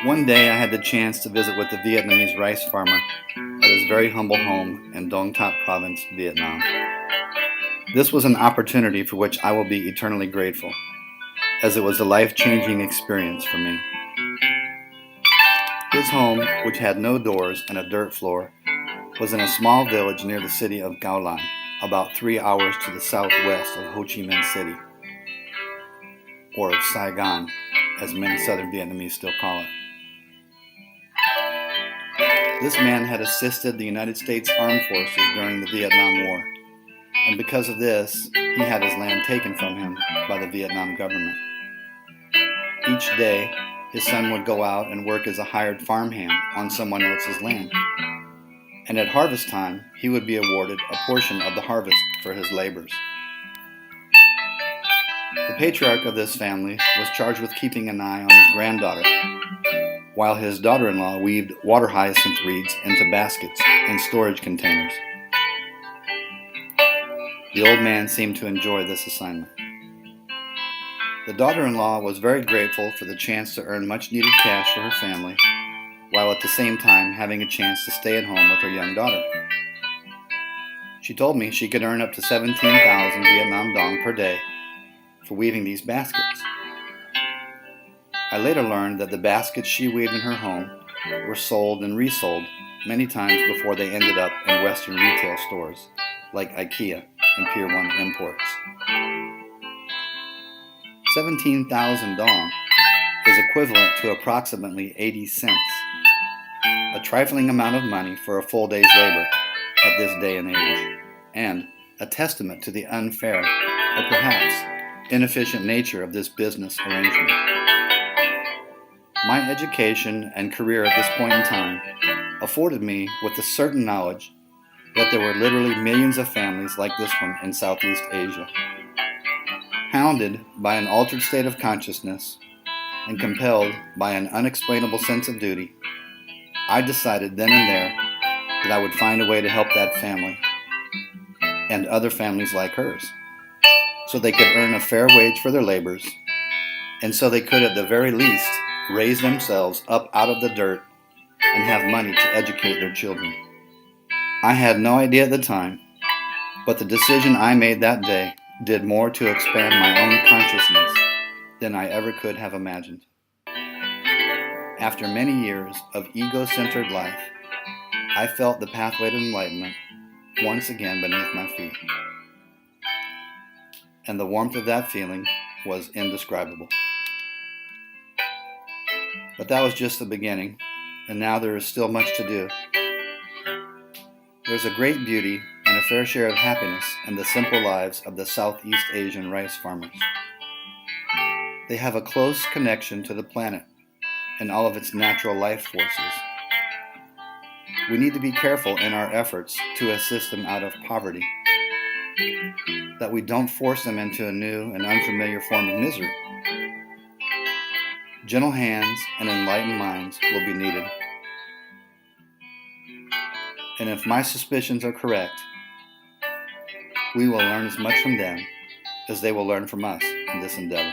One day I had the chance to visit with the Vietnamese rice farmer at his very humble home in Dong Thap Province, Vietnam. This was an opportunity for which I will be eternally grateful, as it was a life-changing experience for me. His home, which had no doors and a dirt floor, was in a small village near the city of Cao Lan, about 3 hours to the southwest of Ho Chi Minh City, or of Saigon, as many southern Vietnamese still call it. This man had assisted the United States Armed Forces during the Vietnam War, and because of this, he had his land taken from him by the Vietnam government. Each day, his son would go out and work as a hired farmhand on someone else's land. And at harvest time, he would be awarded a portion of the harvest for his labors. The patriarch of this family was charged with keeping an eye on his granddaughter, while his daughter-in-law weaved water hyacinth reeds into baskets in storage containers. The old man seemed to enjoy this assignment. The daughter-in-law was very grateful for the chance to earn much-needed cash for her family, while at the same time having a chance to stay at home with her young daughter. She told me she could earn up to 17,000 Vietnam dong per day for weaving these baskets. I later learned that the baskets she weaved in her home were sold and resold many times before they ended up in Western retail stores like IKEA and Pier 1 Imports. 17,000 dong is equivalent to approximately 80 cents, a trifling amount of money for a full day's labor at this day and age, and a testament to the unfair, or perhaps inefficient nature of this business arrangement. My education and career at this point in time afforded me with the certain knowledge that there were literally millions of families like this one in Southeast Asia. Hounded by an altered state of consciousness and compelled by an unexplainable sense of duty, I decided then and there that I would find a way to help that family and other families like hers, so they could earn a fair wage for their labors, and so they could at the very least raise themselves up out of the dirt and have money to educate their children. I had no idea at the time, but the decision I made that day did more to expand my own consciousness than I ever could have imagined. After many years of ego-centered life, I felt the pathway to enlightenment once again beneath my feet. And the warmth of that feeling was indescribable. But that was just the beginning, and now there is still much to do. There's a great beauty and a fair share of happiness in the simple lives of the Southeast Asian rice farmers. They have a close connection to the planet and all of its natural life forces. We need to be careful in our efforts to assist them out of poverty, that we don't force them into a new and unfamiliar form of misery. Gentle hands and enlightened minds will be needed. And if my suspicions are correct, we will learn as much from them as they will learn from us in this endeavor.